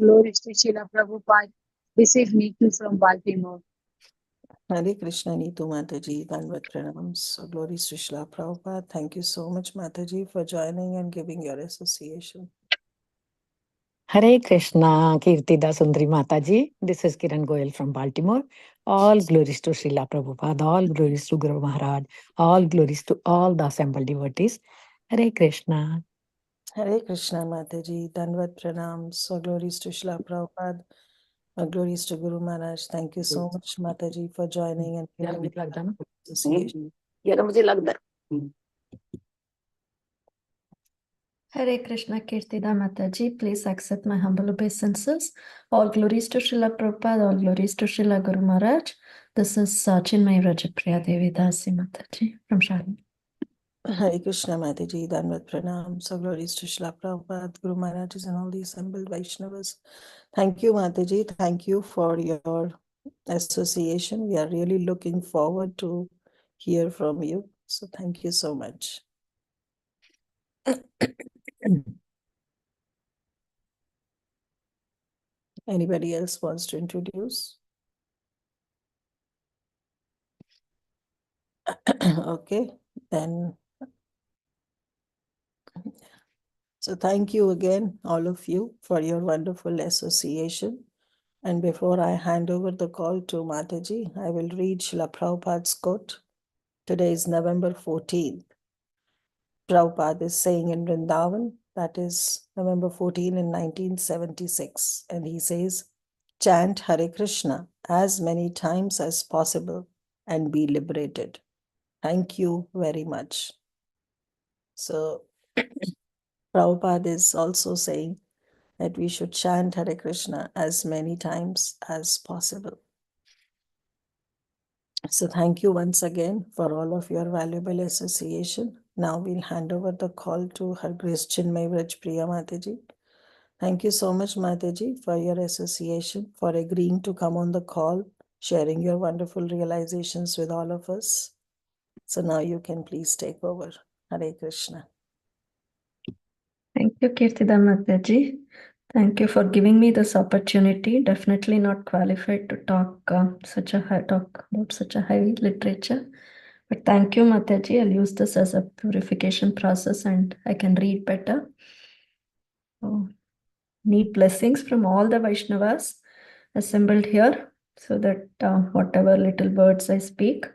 Glory to Srila Prabhupada. This is Neetu from Baltimore. Hare Krishna, Neetu Mataji, Dandavat Pranams. So glories to Srila Prabhupada. Thank you so much, Mataji, for joining and giving your association. Hare Krishna, Kirtida Sundari Mataji. This is Kiran Goyal from Baltimore. All glories to Srila Prabhupada, all glories to Guru Maharaj, all glories to all the assembled devotees. Hare Krishna. Hare Krishna, Mataji, Dandavat Pranams. So glories to Srila Prabhupada, glories to Guru Maharaj. Thank you so much, Mataji, for joining and giving your association. Hare Krishna, Kirtida Mataji. Please accept my humble obeisances. All glories to Srila Prabhupada, all glories to Srila Guru Maharaj. This is Cinmayi Vrajapriya Devi Dasi Mataji from Sharon. Hare Krishna, Mataji, Dandavat Pranams. So glories to Srila Prabhupada, Guru Maharaj, and all the assembled Vaishnavas. Thank you, Mataji. Thank you for your association. We are really looking forward to hear from you. So thank you so much. Anybody else wants to introduce? Okay, then. So thank you again, all of you, for your wonderful association. And before I hand over the call to Mataji, I will read Srila Prabhupada's quote. Today is November 14th. Prabhupada is saying in Vrindavan, that is November 14 in 1976. And he says, chant Hare Krishna as many times as possible and be liberated. Thank you very much. So Prabhupada is also saying that we should chant Hare Krishna as many times as possible. So thank you once again for all of your valuable association. Now we'll hand over the call to Her Grace Cinmayi Vrajapriya Mataji. Thank you so much, Mataji, for your association, for agreeing to come on the call, sharing your wonderful realizations with all of us. So now you can please take over. Hare Krishna. Thank you, Kirtida Mataji. Thank you for giving me this opportunity. Definitely not qualified to talk about such a high literature. But thank you, Mataji. I'll use this as a purification process and I can read better. So, need blessings from all the Vaishnavas assembled here so that whatever little words I speak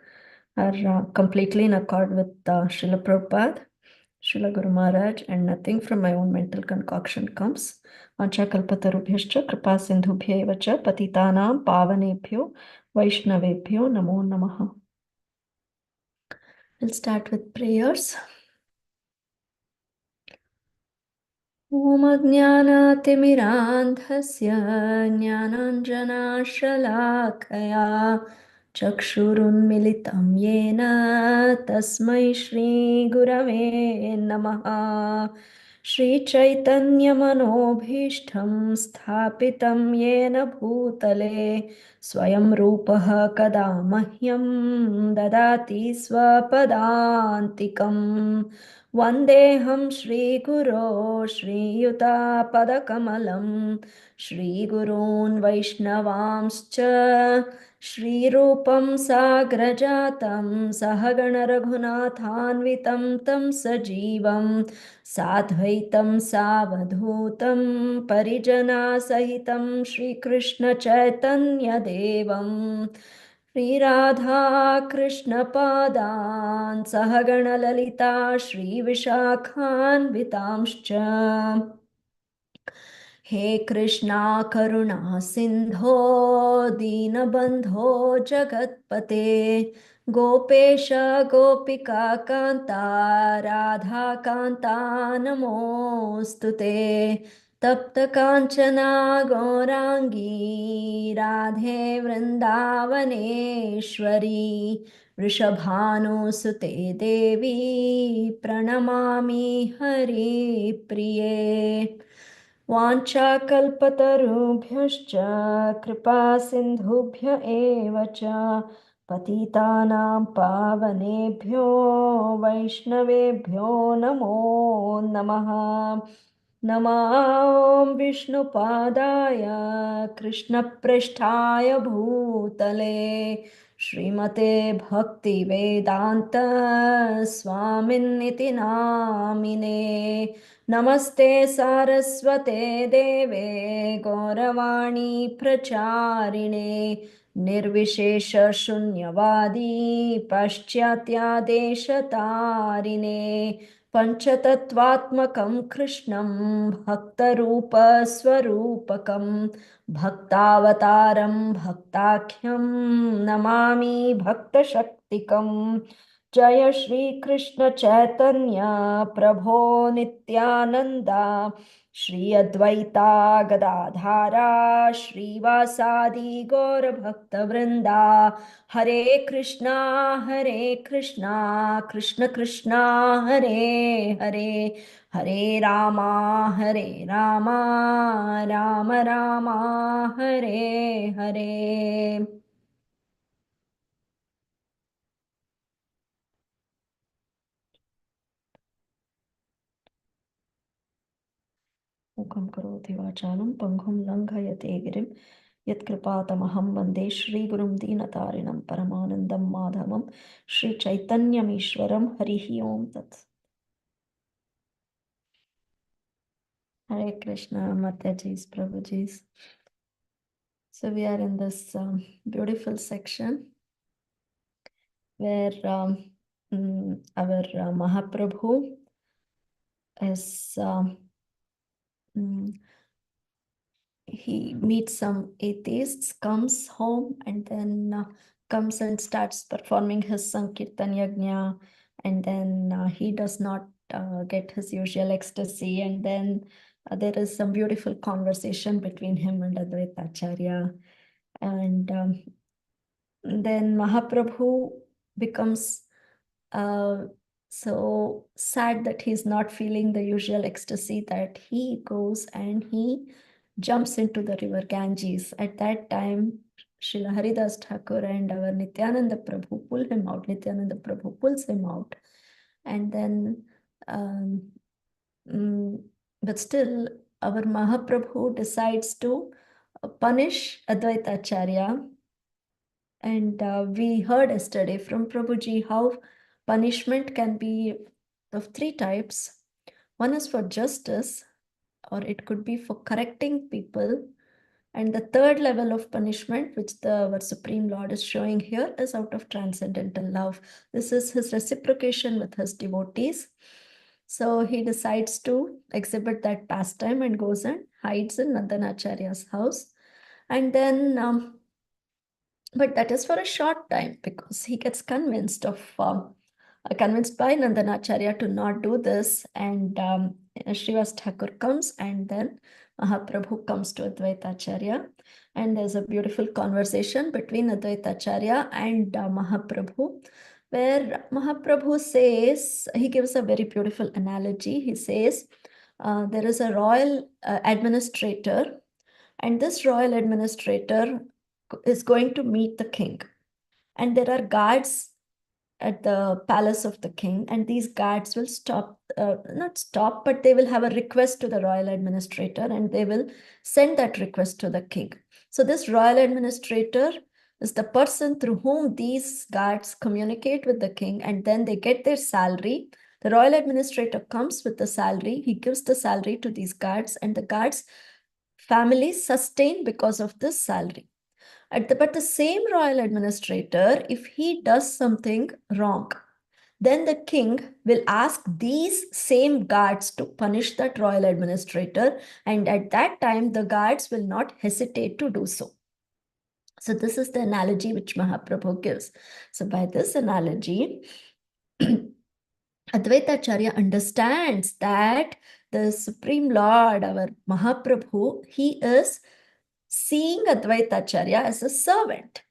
are completely in accord with Srila Prabhupada, Srila Guru Maharaj, and nothing from my own mental concoction comes. Vancha kalpatarubhyascha kripa sindhubhya eva cha patitanam pavanebhyo vaishnavebhyo namo namaha. We'll start with prayers. Om Ajnanaatimirandhasya Jnananjanashalakaya Chakshurunmilitam Yena Tasmai Shri Gurave Namaha. Shri Chaitanya Manobhishtam Sthapitam Yena Bhutale Swayam Rupaha Kada Mahyam Dadati Swapadantikam. Vandeham Shri Guru Shri Yuta Padakamalam Shri Gurun Vaishnavamscha Shri Rupam Sagrajatam Sahagana Raghunathanvitam Tam Sajivam Sadhvaitam Savadhutam Parijana Sahitam Shri Krishna Chaitanya Devam Shri Radha Krishna Padan Sahagana Lalita Shri Vishakhan Vitamscha. He Krishna Karuna Sindho Dinabandho Jagatpate Gopesha Gopika Kanta Radha Kanta Namostute Tapta Kanchana Gaurangi Radhe Vrindavaneshwari Rishabhanusute Devi Pranamami Hari Priye Vanchakalpatarubhyascha kripa sindhubhya eva cha patitanam pavanebhyo vaishnavebhyo namo namaha. नमो विष्णुपादाय कृष्णप्रेष्ठाय भूतले श्रीमते भक्तिवेदान्त स्वामिन्निति नामिने नमस्ते सारस्वते देवे गौरवाणी प्रचारिणे निर्विशेष शून्यवादी पाश्चात्यादेशतारिणे पञ्चतत्त्वात्मकं कृष्णं भक्तरूपस्वरूपकं भक्तावतारं भक्ताख्यं नमामि भक्तशक्तिकं जय श्री कृष्ण चैतन्य प्रभो नित्यानंदा श्री अद्वैता गदाधारा श्रीवासादि गौर भक्तवृंदा हरे कृष्णा कृष्ण कृष्णा हरे हरे हरे रामा राम रामा हरे हरे मुखं करोति वाचालं पङ्गुं लङ्घयते गिरिं यत्कृपातमहं वन्दे श्रीगुरुं दीनतारिणं परमानन्दं माधवं श्रीचैतन्यमीश्वरं हरिः ओं तत् Hare Krishna, Mataji's, Prabhuji's. So we are in this beautiful section where our Mahaprabhu is he meets some atheists, comes home, and then comes and starts performing his Sankirtan Yajna, and then he does not get his usual ecstasy, and then there is some beautiful conversation between him and Advaita Acharya, and then Mahaprabhu becomes so sad that he's not feeling the usual ecstasy, that he goes and he jumps into the river Ganges. At that time, Srila Haridas Thakur and our Nityananda Prabhu pull him out. Nityananda Prabhu pulls him out. And then, but still, our Mahaprabhu decides to punish Advaita Acharya. And we heard yesterday from Prabhuji how punishment can be of three types. One is for justice, or it could be for correcting people. And the third level of punishment, which our Supreme Lord is showing here, is out of transcendental love. This is his reciprocation with his devotees. So he decides to exhibit that pastime and goes and hides in Nandanacharya's house. And then but that is for a short time, because he gets convinced by Nandanacharya to not do this. And Srivas Thakur comes, and then Mahaprabhu comes to Advaita Acharya. And there's a beautiful conversation between Advaita Acharya and Mahaprabhu, where Mahaprabhu says, he gives a very beautiful analogy. He says, there is a royal administrator, and this royal administrator is going to meet the king. And there are guards at the palace of the king, and these guards will not stop, but they will have a request to the royal administrator, and they will send that request to the king. So this royal administrator is the person through whom these guards communicate with the king, and then they get their salary. The royal administrator comes with the salary, he gives the salary to these guards, and the guards' families sustain because of this salary. But the same royal administrator, if he does something wrong, then the king will ask these same guards to punish that royal administrator. And at that time, the guards will not hesitate to do so. So this is the analogy which Mahaprabhu gives. So by this analogy, Advaita Acharya understands that the Supreme Lord, our Mahaprabhu, he is seeing Advaita Acharya as a servant.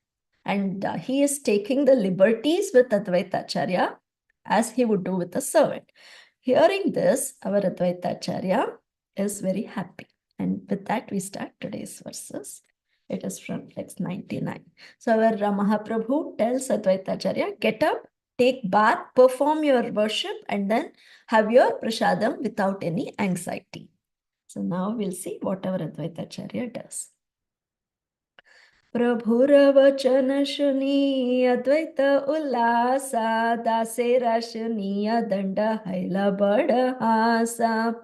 And he is taking the liberties with Advaita Acharya as he would do with a servant. Hearing this, our Advaita Acharya is very happy. And with that, we start today's verses. It is from text 99. So our Mahaprabhu tells Advaita Acharya, get up, take bath, perform your worship, and then have your prasadam without any anxiety. So now we'll see what our Advaitacharya does. Prabhuravachana shuni Advaita ullasa dasera shuniya danda haila badahasa.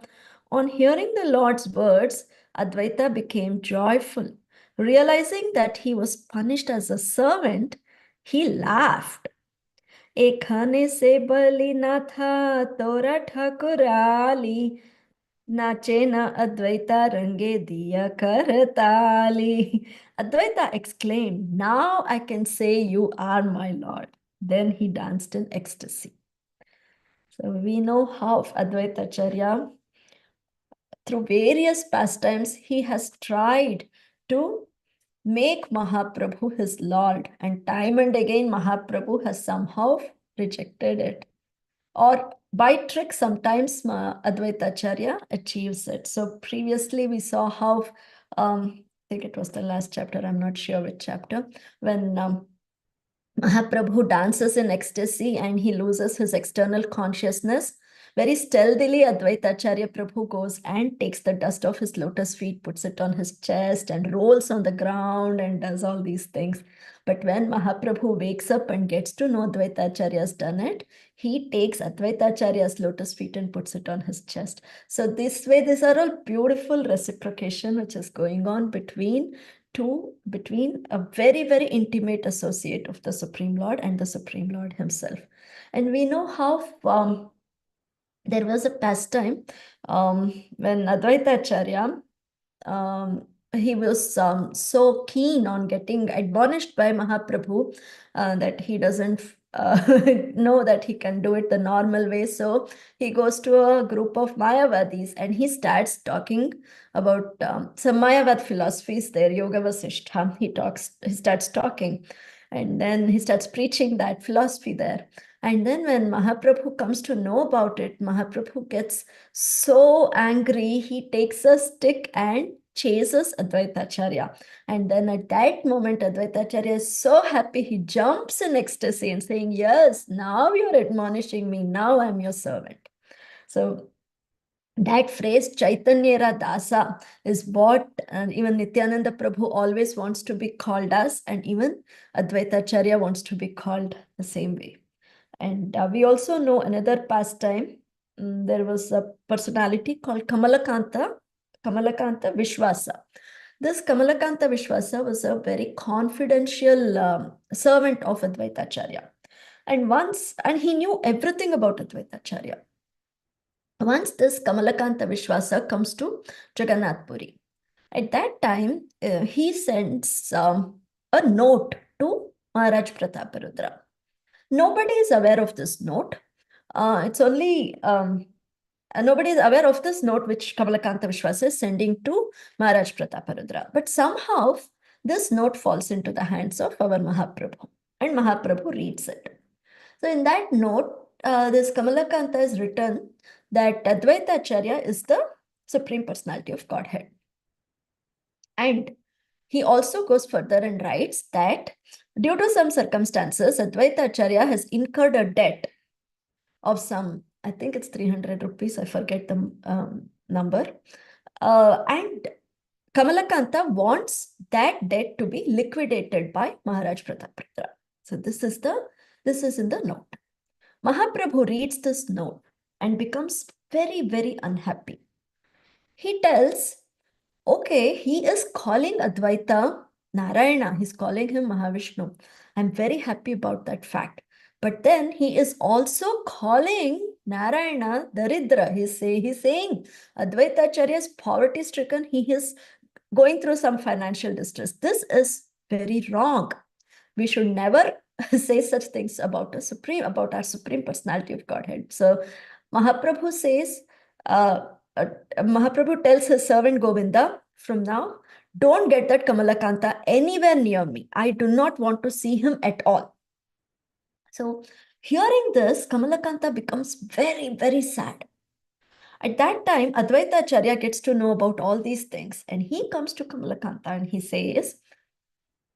On hearing the Lord's words, Advaita became joyful. Realizing that he was punished as a servant, he laughed. Ekhane se bali na tha tora thakurali. Nache na Advaita range diya karatali. Advaita exclaimed, "Now I can say you are my Lord." Then he danced in ecstasy. So we know how Advaitacharya, through various pastimes, he has tried to make Mahaprabhu his Lord. And time and again, Mahaprabhu has somehow rejected it. Or by trick, sometimes Advaitacharya achieves it. So previously we saw how, I think it was the last chapter, I'm not sure which chapter, when Mahaprabhu dances in ecstasy and he loses his external consciousness. Very stealthily, Advaitacharya Prabhu goes and takes the dust off his lotus feet, puts it on his chest and rolls on the ground and does all these things. But when Mahaprabhu wakes up and gets to know Advaitacharya has done it, he takes Advaitacharya's lotus feet and puts it on his chest. So this way, these are all beautiful reciprocation which is going on between a very, very intimate associate of the Supreme Lord and the Supreme Lord himself. And we know how there was a pastime when Advaitacharya, he was so keen on getting admonished by Mahaprabhu that he doesn't know that he can do it the normal way. So he goes to a group of Mayavadis and he starts talking about some Mayavad philosophies there, Yoga Vasishtha. He starts talking and then he starts preaching that philosophy there. And then when Mahaprabhu comes to know about it, Mahaprabhu gets so angry, he takes a stick and chases Advaitacharya. And then at that moment, Advaitacharya is so happy, he jumps in ecstasy and saying, "Yes, now you're admonishing me, now I'm your servant." So that phrase Chaitanya Dasa is what even Nityananda Prabhu always wants to be called as, and even Advaitacharya wants to be called the same way. And we also know another pastime. There was a personality called Kamalakanta Vishwasa. This Kamalakanta Vishwasa was a very confidential servant of Advaitacharya. And he knew everything about Advaitacharya. Once this Kamalakanta Vishwasa comes to Jagannath Puri. At that time, he sends a note to Maharaj Prataparudra. Nobody is aware of this note. It's only nobody is aware of this note which Kamalakanta Vishwasa is sending to Maharaj Prataparudra. But somehow this note falls into the hands of our Mahaprabhu, and Mahaprabhu reads it. So in that note, this Kamalakanta is written that Advaitacharya is the Supreme Personality of Godhead. And he also goes further and writes that due to some circumstances, Advaitacharya has incurred a debt of some, I think it's 300 rupees, I forget the number. And Kamalakanta wants that debt to be liquidated by Maharaj Prataparudra. So this is in the note. Mahaprabhu reads this note and becomes very, very unhappy. He tells, okay, he is calling Advaita Narayana. He's calling him Mahavishnu. I'm very happy about that fact. But then he is also calling Narayana Daridra. He's saying Advaitacharya is poverty stricken. He is going through some financial distress. This is very wrong. We should never say such things about our Supreme Personality of Godhead. So Mahaprabhu says, Mahaprabhu tells his servant Govinda, from now, don't get that Kamalakanta anywhere near me. I do not want to see him at all. So hearing this, Kamalakanta becomes very, very sad. At that time, Advaitacharya gets to know about all these things, and he comes to Kamalakanta and he says,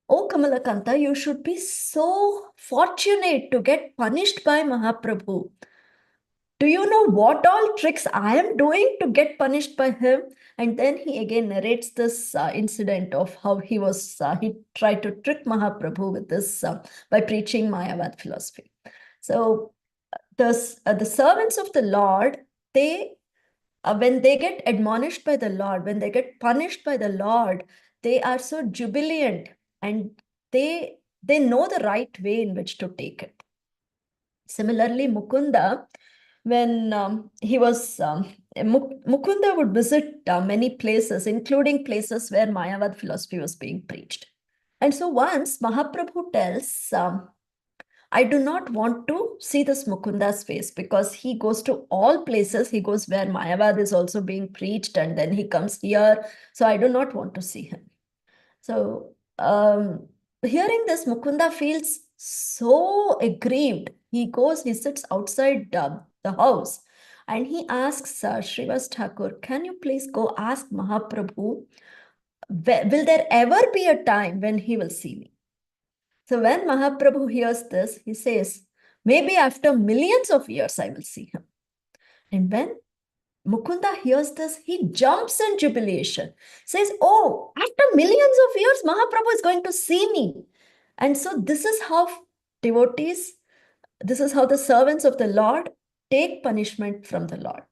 "Oh Kamalakanta, you should be so fortunate to get punished by Mahaprabhu. do you know what all tricks I am doing to get punished by him? And then he again narrates this incident of how he tried to trick Mahaprabhu with this by preaching Mayavad philosophy. So the servants of the Lord, they when they get admonished by the Lord, when they get punished by the Lord, they are so jubilant, and they know the right way in which to take it. Similarly, Mukunda, when Mukunda would visit many places, including places where Mayavad philosophy was being preached. And so once Mahaprabhu tells, I do not want to see this Mukunda's face, because he goes to all places. He goes where Mayavad is also being preached, and then he comes here. So I do not want to see him. So hearing this, Mukunda feels so aggrieved. He sits outside the house, and he asks Srivas Thakur, can you please go ask Mahaprabhu, will there ever be a time when he will see me? So when Mahaprabhu hears this, he says, maybe after millions of years I will see him. And when Mukunda hears this, he jumps in jubilation, says, oh, after millions of years, Mahaprabhu is going to see me. And so this is how devotees, this is how the servants of the Lord take punishment from the Lord.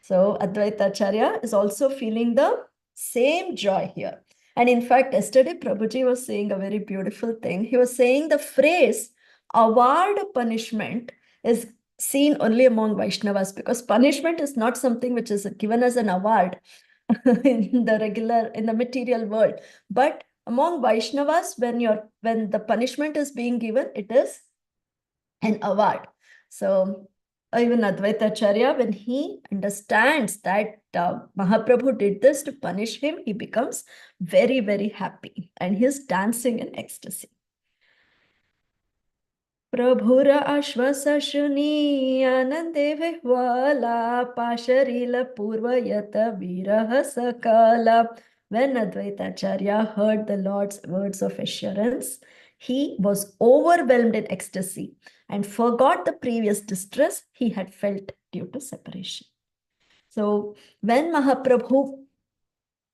So Advaita Acharya is also feeling the same joy here. And in fact, yesterday Prabhuji was saying a very beautiful thing. He was saying the phrase award punishment is seen only among Vaishnavas, because punishment is not something which is given as an award in the material world. But among Vaishnavas, when the punishment is being given, it is an award. So even Advaita Acharya, when he understands that Mahaprabhu did this to punish him, he becomes very, very happy, and he's dancing in ecstasy. Prabhura Ashvasa Shuni Anande Vihwala Pasharila Purvayata Viraha Sakala. When Advaita Acharya heard the Lord's words of assurance, he was overwhelmed in ecstasy and forgot the previous distress he had felt due to separation. So when Mahaprabhu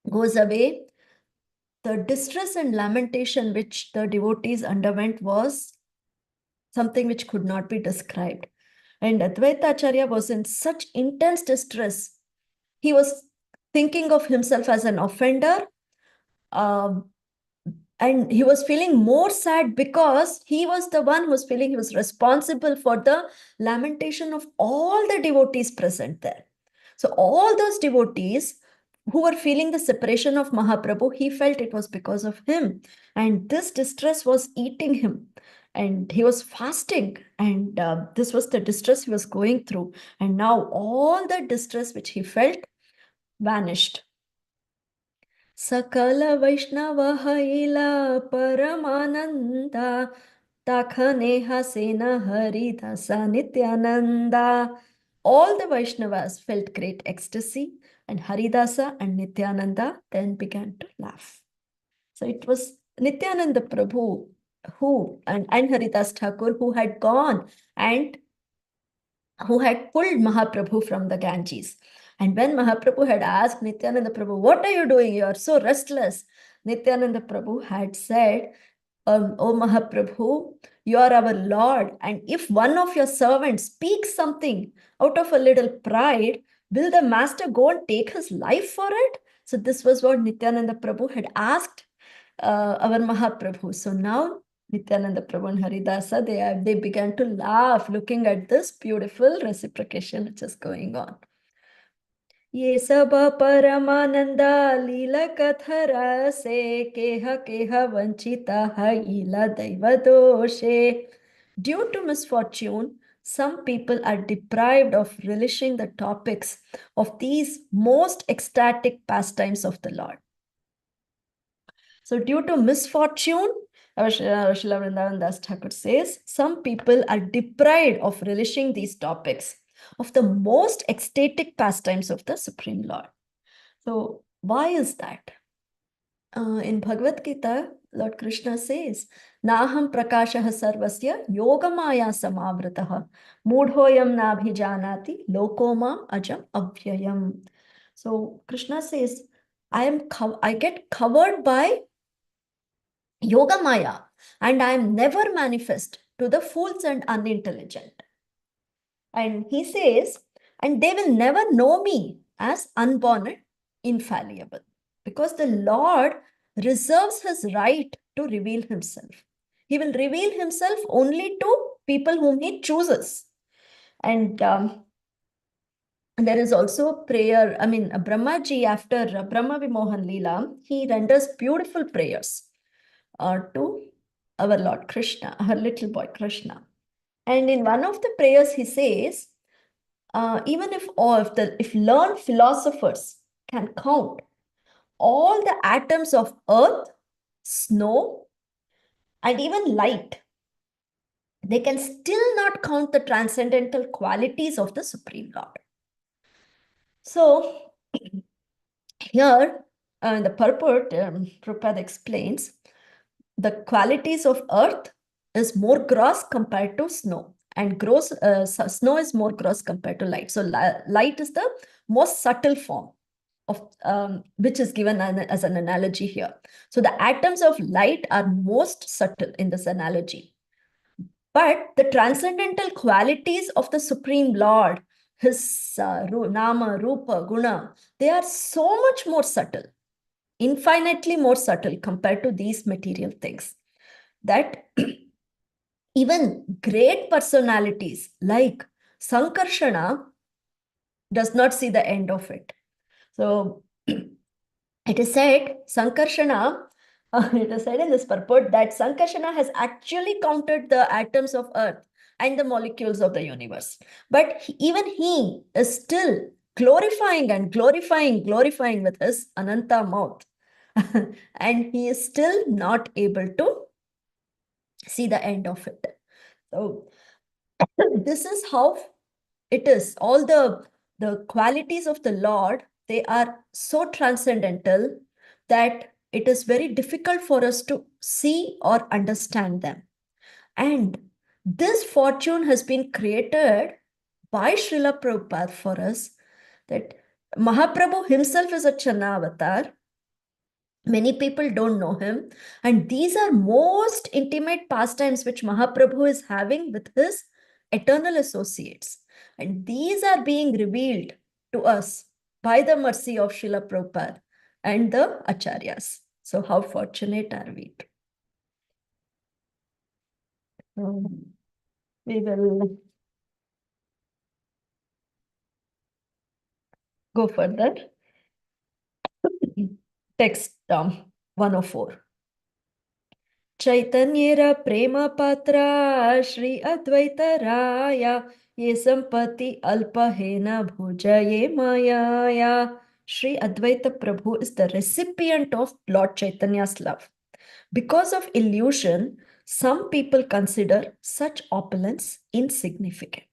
goes away, the distress and lamentation which the devotees underwent was something which could not be described. And Advaita Acharya was in such intense distress. He was thinking of himself as an offender, and he was feeling more sad because he was the one who was feeling he was responsible for the lamentation of all the devotees present there. So all those devotees who were feeling the separation of Mahaprabhu, he felt it was because of him. And this distress was eating him. And he was fasting. And this was the distress he was going through. And now all the distress which he felt vanished. Sakala Vaishnava Haila Paramananda Takhaneha Sena Haridasa Nityananda. All the Vaishnavas felt great ecstasy, and Haridasa and Nityananda then began to laugh. So it was Nityananda Prabhu and Haridas Thakur who had gone and who had pulled Mahaprabhu from the Ganges. And when Mahaprabhu had asked Nityananda Prabhu, what are you doing? You are so restless. Nityananda Prabhu had said, O Mahaprabhu, you are our Lord. And if one of your servants speaks something out of a little pride, will the master go and take his life for it? So this was what Nityananda Prabhu had asked our Mahaprabhu. So now Nityananda Prabhu and Haridasa, they began to laugh looking at this beautiful reciprocation which is going on. Ye saba paramananda lila kathara se keha vanchita ila daiva doshe. Due to misfortune, some people are deprived of relishing the topics of these most ecstatic pastimes of the Lord. So due to misfortune, Srila Vrindavan Das Thakur says, some people are deprived of relishing these topics of the most ecstatic pastimes of the Supreme Lord. So why is that? In Bhagavad Gita, Lord Krishna says, Naham prakashah sarvasya yogamaya samavritah mudhoyam nabhijanati lokoma ajam avyayam. So Krishna says, I get covered by yoga maya, and I am never manifest to the fools and unintelligent. And he says, and they will never know me as unborn and infallible, because the Lord reserves his right to reveal himself. He will reveal himself only to people whom he chooses. And there is also prayer. I mean, Brahmaji, after Brahma Vimohan Leela, he renders beautiful prayers to our Lord Krishna, our little boy Krishna. And in one of the prayers, he says, even if learned philosophers can count all the atoms of earth, snow, and even light, they can still not count the transcendental qualities of the Supreme Lord. So here, in the purport, Prabhupada explains, the qualities of earth is more gross compared to snow, and snow is more gross compared to light. So light is the most subtle form of which is given as an analogy here. So the atoms of light are most subtle in this analogy. But the transcendental qualities of the Supreme Lord, his Nama, Rupa, Guna, they are so much more subtle, infinitely more subtle compared to these material things, that even great personalities like Sankarshana does not see the end of it. So it is said, Sankarshana, it is said in this purport that Sankarshana has actually counted the atoms of earth and the molecules of the universe. But even he is still glorifying and glorifying with his Ananta mouth. And he is still not able to see the end of it. So this is how it is. All the qualities of the Lord, they are so transcendental that it is very difficult for us to see or understand them. And this fortune has been created by Srila Prabhupada for us, that Mahaprabhu himself is a Chanavatar. Many people don't know him. And these are most intimate pastimes which Mahaprabhu is having with his eternal associates. And these are being revealed to us by the mercy of Srila Prabhupada and the Acharyas. So how fortunate are we? We will go further. Text 104. Chaitanyera prema patra Shri Advaita Raya Ye Sampati Alpahena Bhujaye Mayaya. Shri Advaita Prabhu is the recipient of Lord Chaitanya's love. Because of illusion, some people consider such opulence insignificant.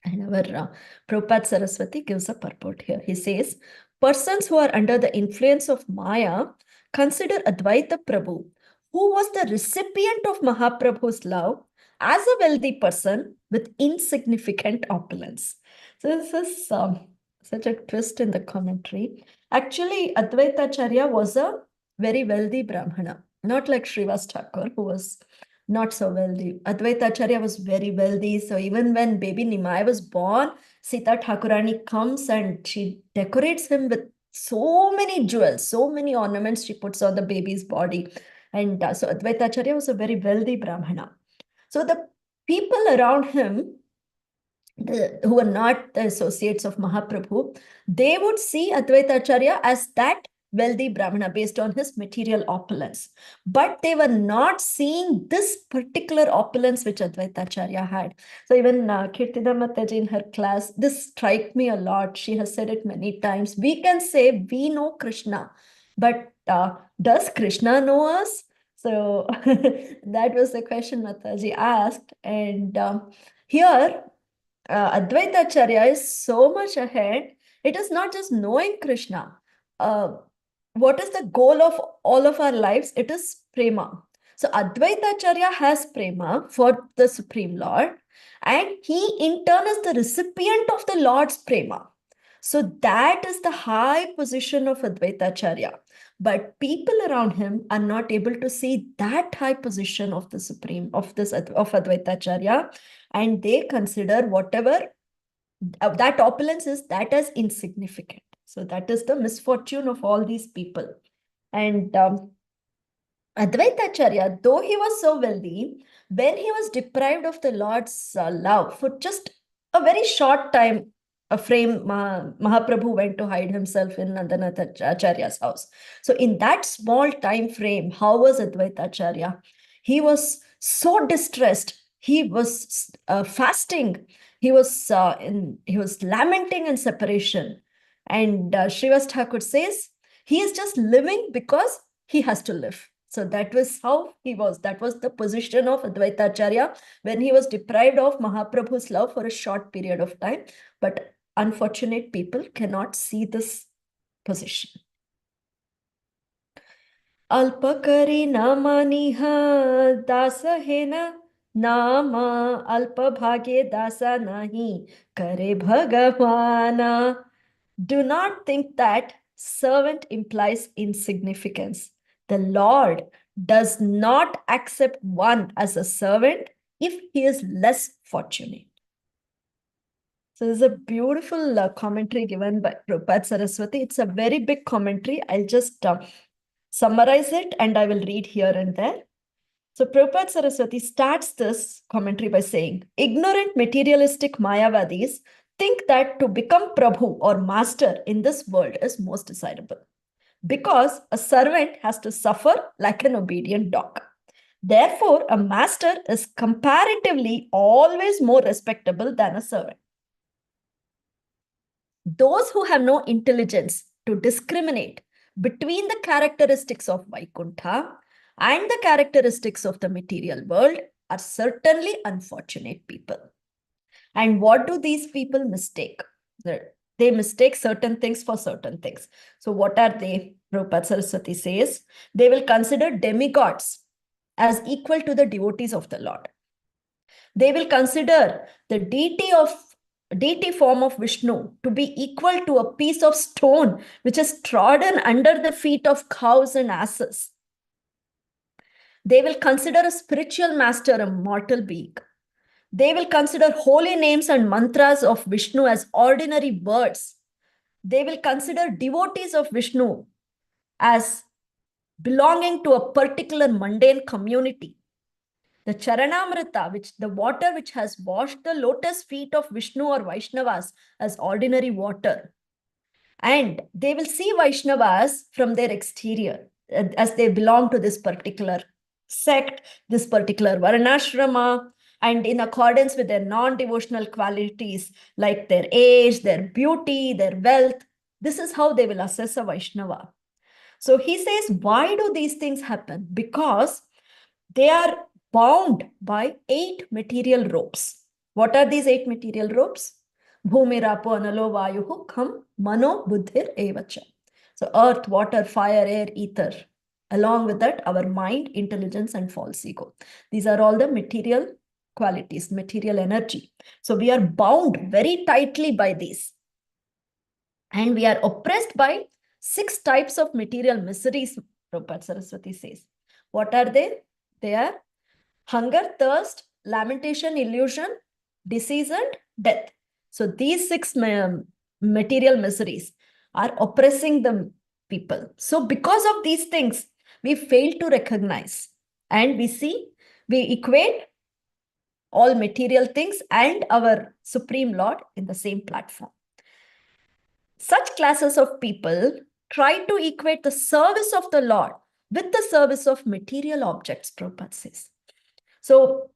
And our Prabhupada Saraswati gives a purport here. He says, persons who are under the influence of Maya consider Advaita Prabhu, who was the recipient of Mahaprabhu's love, as a wealthy person with insignificant opulence. So this is such a twist in the commentary. Actually, Advaita Acharya was a very wealthy Brahmana, not like Srivas Thakur, who was not so wealthy. Advaita Acharya was very wealthy. So even when baby Nimai was born, Sita Thakurani comes and she decorates him with so many jewels, so many ornaments she puts on the baby's body. And so Advaita Acharya was a very wealthy Brahmana. So the people around him, who were not the associates of Mahaprabhu, they would see Advaita Acharya as that wealthy Brahmana based on his material opulence. But they were not seeing this particular opulence which Advaita Acharya had. So even Kirtida Mataji in her class, this struck me a lot. She has said it many times. We can say we know Krishna, but does Krishna know us? So that was the question Mataji asked. And here, Advaita Acharya is so much ahead. It is not just knowing Krishna. what is the goal of all of our lives? It is prema. So Advaita Acharya has prema for the Supreme Lord, and he in turn is the recipient of the Lord's prema. So that is the high position of Advaita Acharya. But people around him are not able to see that high position of the Supreme, of Advaita Acharya, and they consider whatever that opulence is, that as insignificant. So that is the misfortune of all these people. And Advaita Acharya, though he was so wealthy, when he was deprived of the Lord's love for just a very short time, a frame, Mahaprabhu went to hide himself in Nandanath Acharya's house. So in that small time frame, how was Advaita Acharya? He was so distressed. He was fasting. He was lamenting in separation. And Srivas Thakur says, he is just living because he has to live. So that was how he was. That was the position of Advaita Acharya when he was deprived of Mahaprabhu's love for a short period of time. But unfortunate people cannot see this position. Alpakari namaniha dasa hena nama alpabhage dasa nahi kare bhagavana. Do not think that servant implies insignificance. The Lord does not accept one as a servant if he is less fortunate. So this is a beautiful commentary given by Prabhupada Saraswati. It's a very big commentary. I'll just summarize it and I will read here and there. So Prabhupada Saraswati starts this commentary by saying, ignorant materialistic Mayavadis think that to become Prabhu or master in this world is most desirable, because a servant has to suffer like an obedient dog. Therefore, a master is comparatively always more respectable than a servant. Those who have no intelligence to discriminate between the characteristics of Vaikuntha and the characteristics of the material world are certainly unfortunate people. And what do these people mistake? They mistake certain things for certain things. So what are they? Prabhupada Saraswati says, they will consider demigods as equal to the devotees of the Lord. They will consider the deity form of Vishnu to be equal to a piece of stone which is trodden under the feet of cows and asses. They will consider a spiritual master a mortal being. They will consider holy names and mantras of Vishnu as ordinary words. They will consider devotees of Vishnu as belonging to a particular mundane community. The Charanamrita, the water which has washed the lotus feet of Vishnu or Vaishnavas, as ordinary water. And they will see Vaishnavas from their exterior, as they belong to this particular sect, this particular Varnashrama, and in accordance with their non-devotional qualities, like their age, their beauty, their wealth. This is how they will assess a Vaishnava. So he says, why do these things happen? Because they are bound by 8 material ropes. What are these 8 material ropes? Bhumirapo analo vayuhu kham mano buddhir evacha. So earth, water, fire, air, ether. Along with that, our mind, intelligence, and false ego. These are all the material qualities, material energy. So we are bound very tightly by these. And we are oppressed by 6 types of material miseries, Prabhupada Saraswati says. What are they? They are hunger, thirst, lamentation, illusion, disease, and death. So these 6 material miseries are oppressing the people. So because of these things, we fail to recognize, and we equate all material things and our Supreme Lord in the same platform. Such classes of people try to equate the service of the Lord with the service of material objects, Prabhupada says. So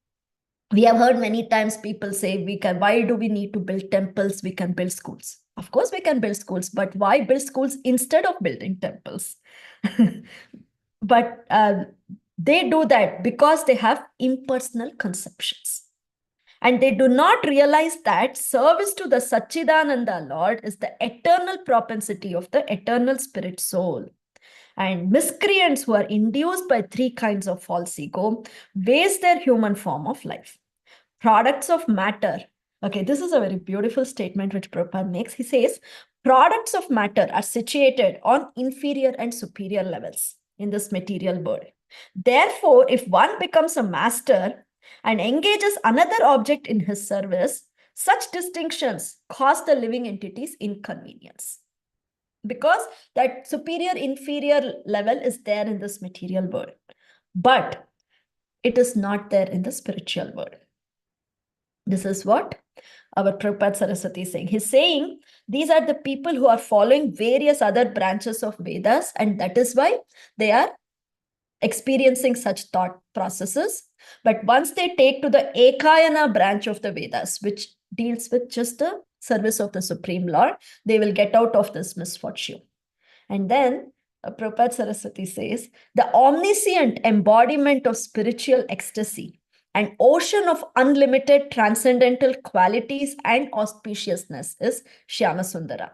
we have heard many times people say, why do we need to build temples? We can build schools. Of course we can build schools, but why build schools instead of building temples? But they do that because they have impersonal conceptions. And they do not realize that service to the Satchidananda Lord is the eternal propensity of the eternal spirit soul. And miscreants who are induced by three kinds of false ego waste their human form of life. Products of matter. Okay, this is a very beautiful statement which Prabhupada makes. He says, products of matter are situated on inferior and superior levels in this material world. Therefore, if one becomes a master and engages another object in his service, such distinctions cause the living entities inconvenience. Because that superior inferior level is there in this material world, but it is not there in the spiritual world. This is what our Prabhupada Saraswati is saying. He's saying these are the people who are following various other branches of Vedas, and that is why they are experiencing such thought processes. But once they take to the Ekayana branch of the Vedas, which deals with just the service of the Supreme Lord, they will get out of this misfortune. And then Prabhupada Saraswati says, the omniscient embodiment of spiritual ecstasy, an ocean of unlimited transcendental qualities and auspiciousness is Shyamasundara.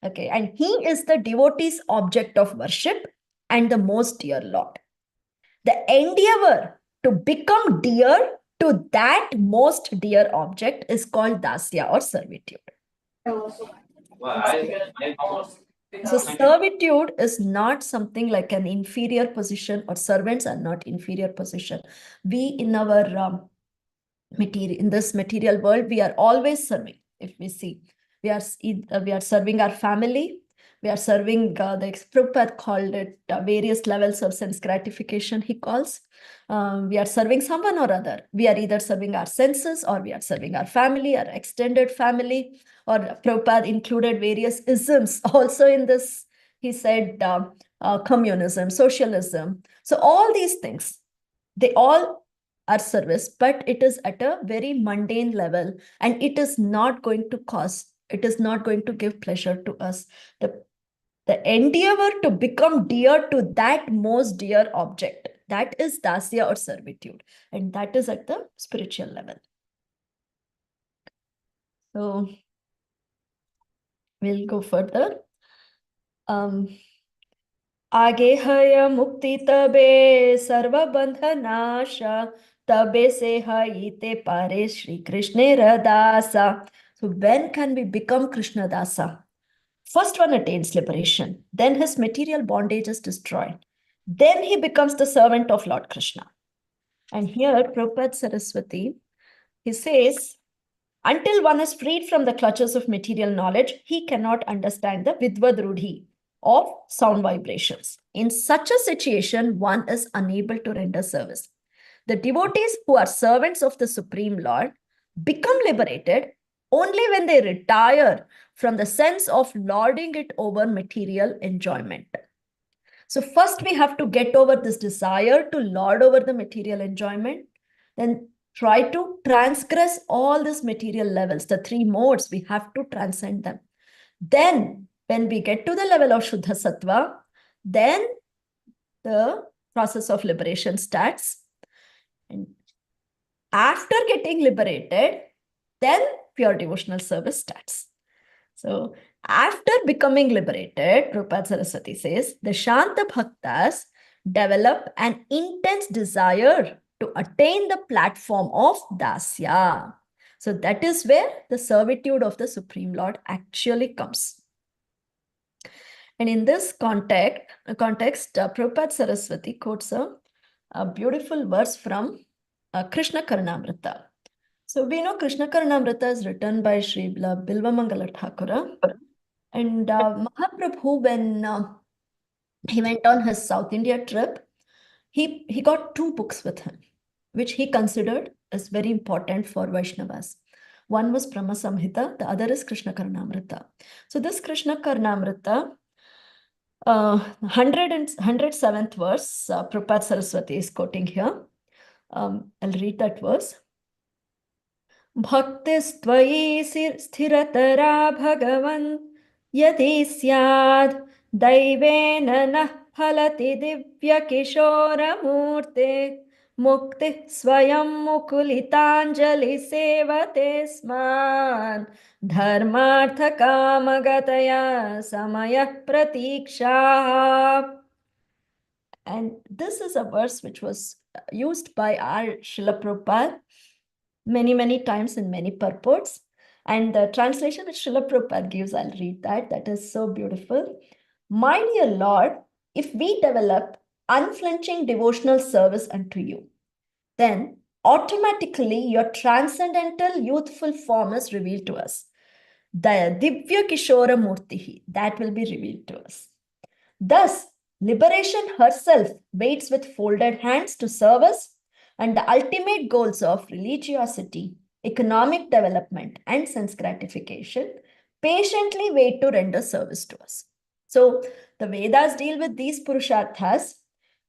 Okay, and he is the devotee's object of worship and the most dear Lord. The endeavor to become dear to that most dear object is called dasya or servitude. So servitude is not something like an inferior position, or servants are not inferior position. We in our material, in this material world, we are always serving. If we see, we are serving our family, we are serving, the Prabhupada called it various levels of sense gratification, he calls. We are serving someone or other. We are either serving our senses, or we are serving our family, our extended family, or Prabhupada included various isms also in this. He said communism, socialism. So all these things, they all are service, but it is at a very mundane level, and it is not going to give pleasure to us. The endeavor to become dear to that most dear object, that is dasya or servitude, and that is at the spiritual level. So we'll go further. आगे हय मुक्ति तबे सर्व बंधनाशा तबे से हईते पारे Shri Krishna Radasa. So when can we become Krishna Dasa? First one attains liberation, then his material bondage is destroyed. Then he becomes the servant of Lord Krishna. And here, Prabhupada Saraswati, he says, until one is freed from the clutches of material knowledge, he cannot understand the Vidvad Rudhi of sound vibrations. In such a situation, one is unable to render service. The devotees who are servants of the Supreme Lord become liberated only when they retire from the sense of lording it over material enjoyment. So first we have to get over this desire to lord over the material enjoyment, then try to transgress all these material levels, the three modes, we have to transcend them. Then when we get to the level of Shuddha Sattva, then the process of liberation starts. And after getting liberated, then pure devotional service starts. So after becoming liberated, Prabhupada Saraswati says, the Shanta Bhaktas develop an intense desire to attain the platform of Dasya. So that is where the servitude of the Supreme Lord actually comes. And in this context, Prabhupada Saraswati quotes a beautiful verse from Krishna Karnamrita. So we know Krishna Karnamrita is written by Sri Bilvamangala Thakura. And Mahaprabhu, when he went on his South India trip, he got two books with him, which he considered as very important for Vaishnavas. One was Brahma Samhita, the other is Krishna Karnamrita. So this Krishna Karnamrita, 107th verse, Prabhupada Saraswati is quoting here. I'll read that verse. Bhaktistvai sthiratara bhagavan yadi syad daivena nah phalati divya kishora murte mukti swayam mukulitanjali sevate sman dharmartha kamagataya samaya pratiksha. And this is a verse which was used by our Srila Prabhupada many, many times in many purports. And the translation which Srila Prabhupada gives, I'll read that. That is so beautiful. My dear Lord, if we develop unflinching devotional service unto you, then automatically your transcendental youthful form is revealed to us. The Divya Kishora Murtihi, that will be revealed to us. Thus, liberation herself waits with folded hands to serve us, and the ultimate goals of religiosity, economic development, and sense gratification patiently wait to render service to us. So, the Vedas deal with these Purusharthas.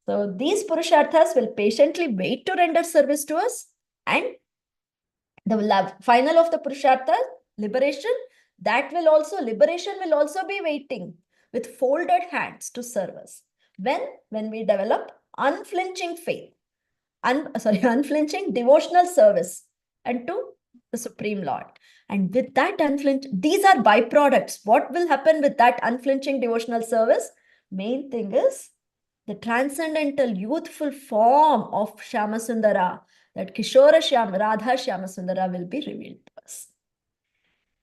So, these Purusharthas will patiently wait to render service to us, and the final of the Purushartha, liberation, liberation will also be waiting with folded hands to serve us. When we develop unflinching faith, unflinching devotional service unto the Supreme Lord. And with that these are byproducts. What will happen with that unflinching devotional service? Main thing is the transcendental youthful form of Shyamasundara, that Kishora Radha Shyamasundara will be revealed to us.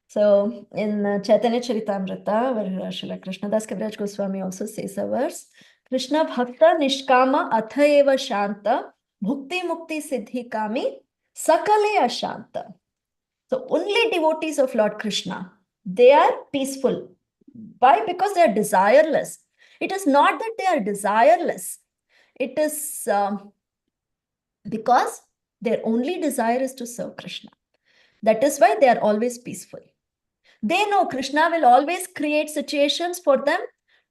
So in Chaitanya Charitamrita, where Srila Krishnadas Kaviraj Goswami also says a verse, Krishna Bhakta Nishkama Athaeva Shanta Bhukti Mukti Siddhi Kami Sakale Ashanta. So only devotees of Lord Krishna, they are peaceful. Why? Because they are desireless. It is not that they are desireless. It is because their only desire is to serve Krishna. That is why they are always peaceful. They know Krishna will always create situations for them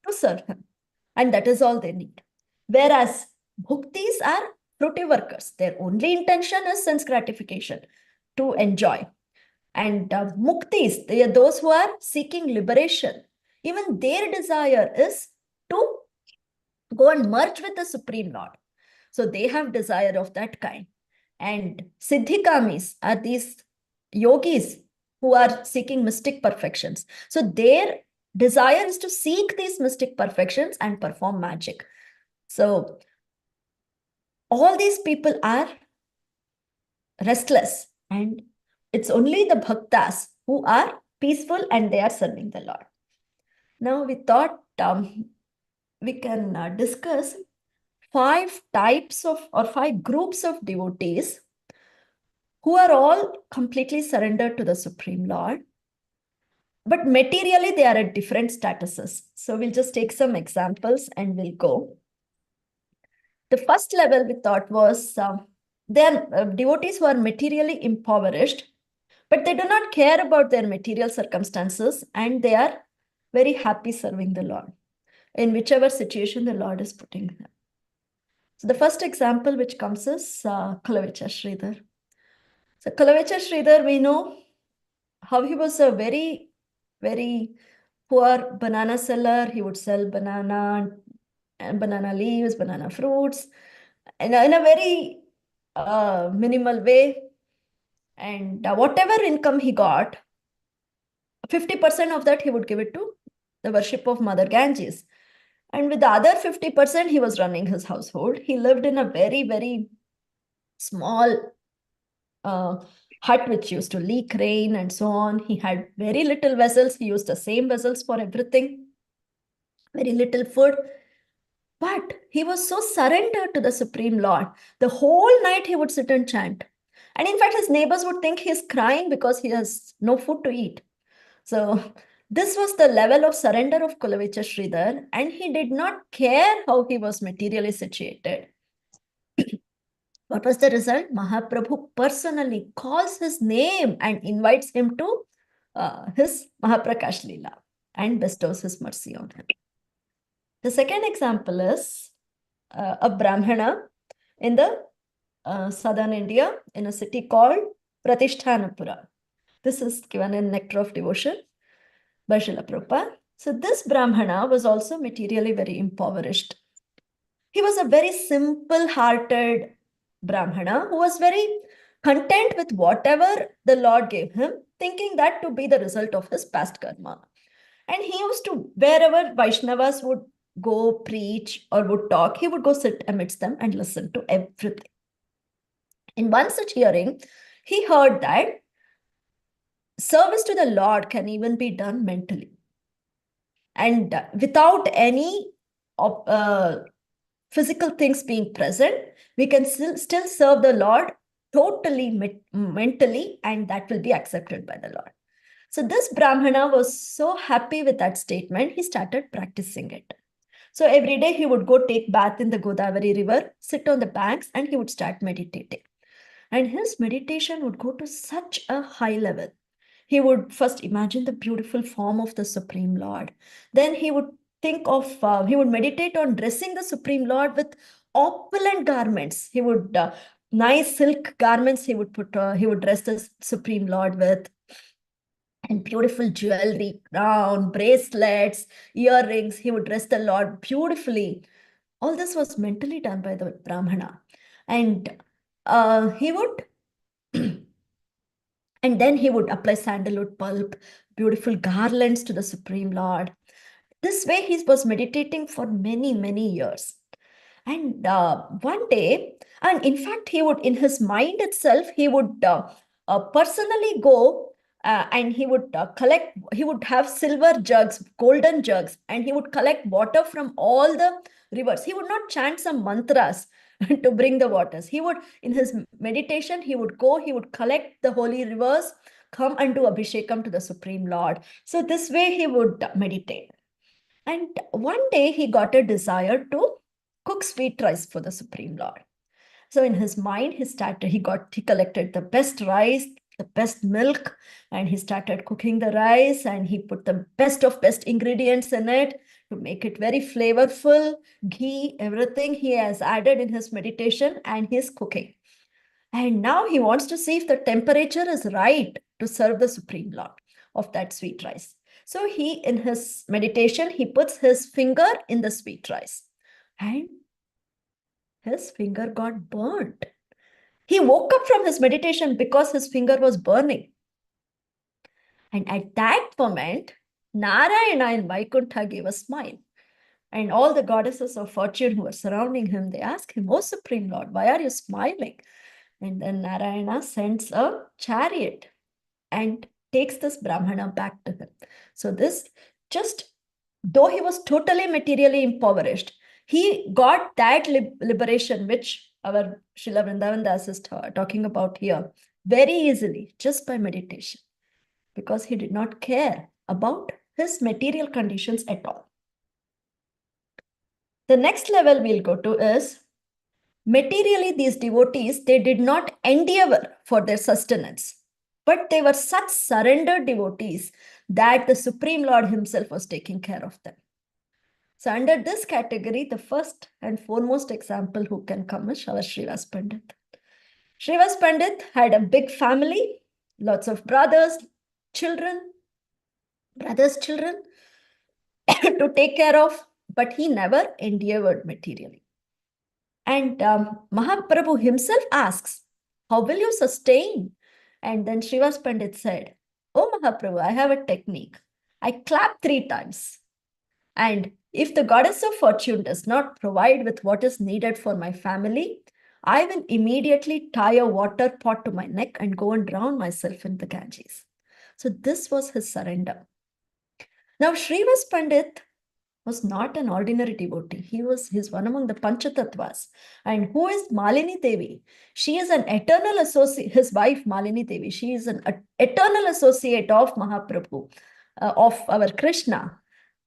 to serve him. And that is all they need. Whereas bhuktis are fruity workers. Their only intention is sense gratification, to enjoy. And muktis, they are those who are seeking liberation. Even their desire is to go and merge with the Supreme Lord. So they have desire of that kind. And siddhikamis are these yogis who are seeking mystic perfections. So their desire is to seek these mystic perfections and perform magic. So all these people are restless, and it's only the bhaktas who are peaceful and they are serving the Lord. Now we thought we can discuss 5 types of or 5 groups of devotees who are all completely surrendered to the Supreme Lord. But materially, they are at different statuses. So we'll just take some examples and we'll go. The first level we thought was they are devotees who are materially impoverished, but they do not care about their material circumstances and they are very happy serving the Lord in whichever situation the Lord is putting them. So the first example which comes is Kulavecha Sridhar. So Kulavecha Sridhar, we know how he was a very, very poor banana seller. He would sell banana and banana leaves, banana fruits, in a very minimal way. And whatever income he got, 50% of that he would give it to the worship of Mother Ganges. And with the other 50%, he was running his household. He lived in a very, very small hut which used to leak rain and so on. He had very little vessels. He used the same vessels for everything. Very little food. But he was so surrendered to the Supreme Lord. The whole night he would sit and chant. And in fact, his neighbors would think he's crying because he has no food to eat. So this was the level of surrender of Kulavecha Sridhar, and he did not care how he was materially situated. What was the result? Mahaprabhu personally calls his name and invites him to his Mahaprakash Leela and bestows his mercy on him. The second example is a Brahmana in the southern India in a city called Pratishtanapura. This is given in Nectar of Devotion by Srila Prabhupada. So this Brahmana was also materially very impoverished. He was a very simple-hearted Brahmana who was very content with whatever the Lord gave him, thinking that to be the result of his past karma. And he used to, wherever Vaishnavas would go preach or would talk, he would go sit amidst them and listen to everything. In one such hearing, he heard that service to the Lord can even be done mentally. And without any physical things being present, we can still serve the Lord totally mentally, and that will be accepted by the Lord. So this Brahmana was so happy with that statement, he started practicing it. So every day he would go take bath in the Godavari river, sit on the banks, and he would start meditating. And his meditation would go to such a high level. He would first imagine the beautiful form of the Supreme Lord. Then he would he would meditate on dressing the Supreme Lord with opulent garments. He would, nice silk garments he would he would dress the Supreme Lord with, and beautiful jewelry, crown, bracelets, earrings. He would dress the Lord beautifully. All this was mentally done by the Brahmana. And he would and then he would apply sandalwood pulp, beautiful garlands to the Supreme Lord. This way he was meditating for many, many years. And one day, and in fact, he would, in his mind itself, he would personally go and he would collect, he would have silver jugs, golden jugs, and he would collect water from all the rivers. He would not chant some mantras to bring the waters. He would, in his meditation, he would go, he would collect the holy rivers, come and do abhishekam to the Supreme Lord. So this way he would meditate. And one day he got a desire to cook sweet rice for the Supreme Lord. So in his mind, he collected the best rice, the best milk, and he started cooking the rice, and he put the best of best ingredients in it to make it very flavorful, ghee, everything he has added in his meditation and his cooking. And now he wants to see if the temperature is right to serve the Supreme Lord of that sweet rice. So he, in his meditation, he puts his finger in the sweet rice, and his finger got burnt. He woke up from his meditation because his finger was burning. And at that moment, Narayana in Vaikuntha gave a smile. And all the goddesses of fortune who were surrounding him, they asked him, "Oh, Supreme Lord, why are you smiling?" And then Narayana sends a chariot and takes this Brahmana back to him. So this, just though he was totally materially impoverished, he got that liberation which our Srila Vrindavan Das is talking about here very easily, just by meditation, because he did not care about his material conditions at all. The next level we'll go to is, materially, these devotees, they did not endeavor for their sustenance, but they were such surrendered devotees that the Supreme Lord himself was taking care of them. So under this category, the first and foremost example who can come is our Srivas Pandit. Srivas Pandit had a big family, lots of brothers, children, to take care of, but he never endeavored materially. And Mahaprabhu himself asks, "How will you sustain?" And then Srivas Pandit said, "Oh Mahaprabhu, I have a technique. I clap 3 times. And if the goddess of fortune does not provide with what is needed for my family, I will immediately tie a water pot to my neck and go and drown myself in the Ganges." So this was his surrender. Now Srivas Pandit was not an ordinary devotee. He's one among the Panchatattvas. And who is Malini Devi? She is an eternal associate, his wife Malini Devi. She is an eternal associate of Mahaprabhu, of our Krishna.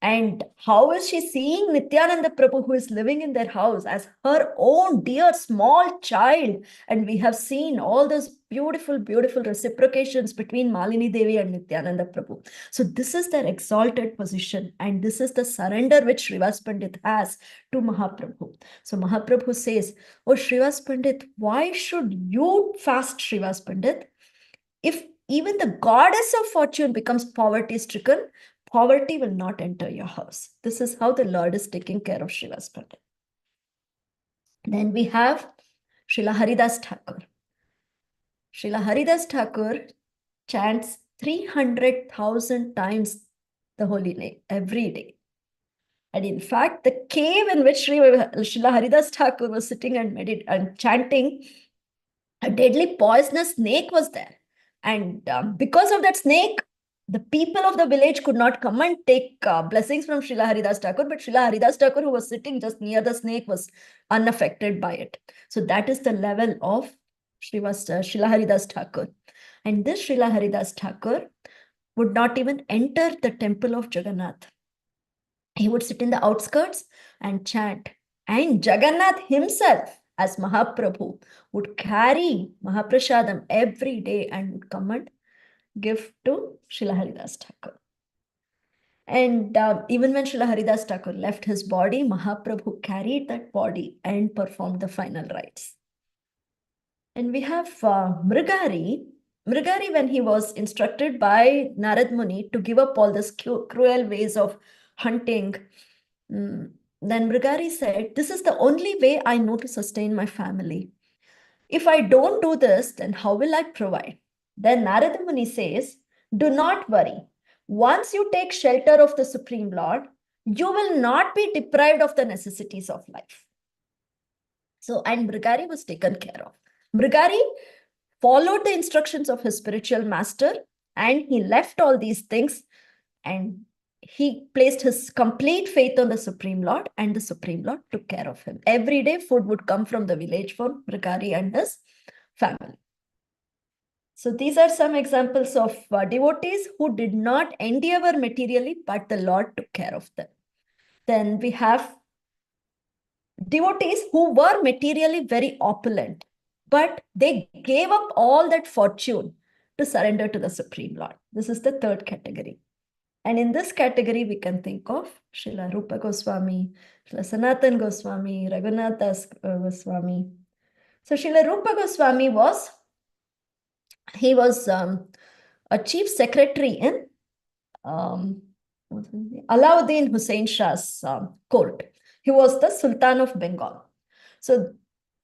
And how is she seeing Nityananda Prabhu, who is living in their house, as her own dear small child? And we have seen all those beautiful, beautiful reciprocations between Malini Devi and Nityananda Prabhu. So this is their exalted position. And this is the surrender which Srivas Pandit has to Mahaprabhu. So Mahaprabhu says, "Oh Srivas Pandit, why should you fast, Srivas Pandit? If even the goddess of fortune becomes poverty-stricken, poverty will not enter your house." This is how the Lord is taking care of Srivas Pandit. Then we have Srila Haridas Thakur. Srila Haridas Thakur chants 300,000 times the holy name every day. And in fact, the cave in which Srila Haridas Thakur was sitting and chanting, a deadly poisonous snake was there. And because of that snake, the people of the village could not come and take blessings from Srila Haridas Thakur, but Srila Haridas Thakur, who was sitting just near the snake, was unaffected by it. So that is the level of Srila Haridas Thakur. And this Srila Haridas Thakur would not even enter the temple of Jagannath. He would sit in the outskirts and chant. And Jagannath himself, as Mahaprabhu, would carry Mahaprasadam every day and would come and give to Srila Haridas Thakur. And even when Srila Haridas Thakur left his body, Mahaprabhu carried that body and performed the final rites. And we have Mrigari. Mrigari, when he was instructed by Narad Muni to give up all this cruel ways of hunting, then Mrigari said, this is the only way I know to sustain my family. If I don't do this, then how will I provide? Then Narada Muni says, do not worry. Once you take shelter of the Supreme Lord, you will not be deprived of the necessities of life. So, and Mrigari was taken care of. Mrigari followed the instructions of his spiritual master and he left all these things and he placed his complete faith on the Supreme Lord and the Supreme Lord took care of him. Every day food would come from the village for Mrigari and his family. So these are some examples of devotees who did not endeavor materially, but the Lord took care of them. Then we have devotees who were materially very opulent, but they gave up all that fortune to surrender to the Supreme Lord. This is the third category. And in this category, we can think of Srila Rupa Goswami, Srila Sanatan Goswami, Raghunath Das Goswami. So Srila Rupa Goswami was a chief secretary in Alauddin Hussain Shah's court. He was the Sultan of Bengal. So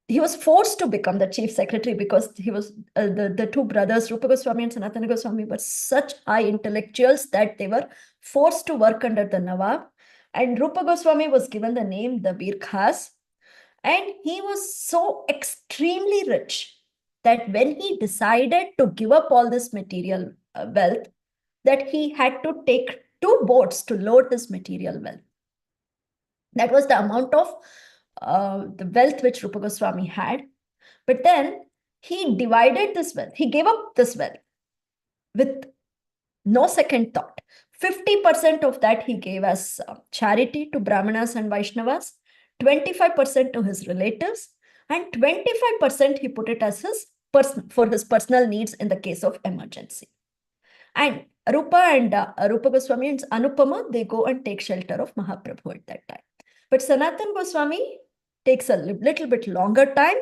he was forced to become the chief secretary because he was the two brothers, Rupa Goswami and Sanatana Goswami, were such high intellectuals that they were forced to work under the Nawab. And Rupa Goswami was given the name the Bir Khas. And he was so extremely rich that when he decided to give up all this material wealth, that he had to take 2 boats to load this material wealth. That was the amount of the wealth which Rupa Goswami had. But then he divided this wealth. He gave up this wealth with no second thought. 50% of that he gave as charity to Brahmanas and Vaishnavas, 25% to his relatives, and 25% he put it as for his personal needs in the case of emergency. And Rupa Goswami and Anupama, they go and take shelter of Mahaprabhu at that time. But Sanatan Goswami takes a little bit longer time.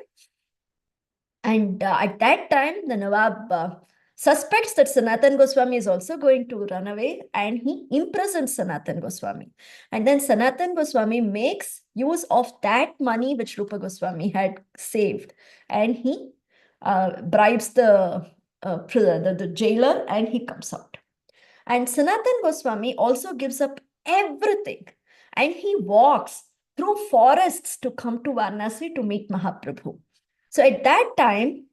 And at that time, the Nawab suspects that Sanatan Goswami is also going to run away and he imprisons Sanatan Goswami. And then Sanatan Goswami makes use of that money which Rupa Goswami had saved. And he bribes the jailer and he comes out. And Sanatan Goswami also gives up everything and he walks through forests to come to Varanasi to meet Mahaprabhu. So at that time,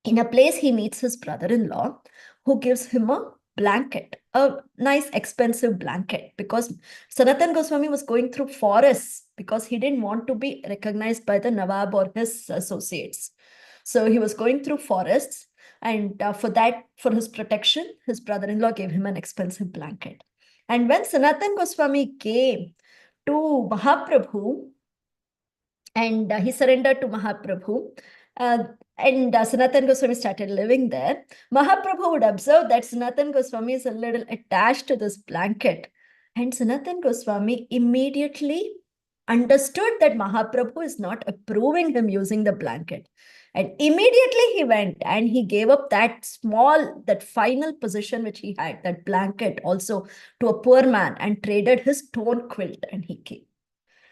in a place, he meets his brother-in-law who gives him a blanket, a nice expensive blanket, because Sanatan Goswami was going through forests because he didn't want to be recognized by the Nawab or his associates. So he was going through forests and for his protection, his brother-in-law gave him an expensive blanket. And when Sanatan Goswami came to Mahaprabhu and he surrendered to Mahaprabhu, and Sanatan Goswami started living there, Mahaprabhu would observe that Sanatan Goswami is a little attached to this blanket. And Sanatan Goswami immediately understood that Mahaprabhu is not approving him using the blanket. And immediately he went and he gave up that final position which he had, that blanket also, to a poor man and traded his torn quilt and he came.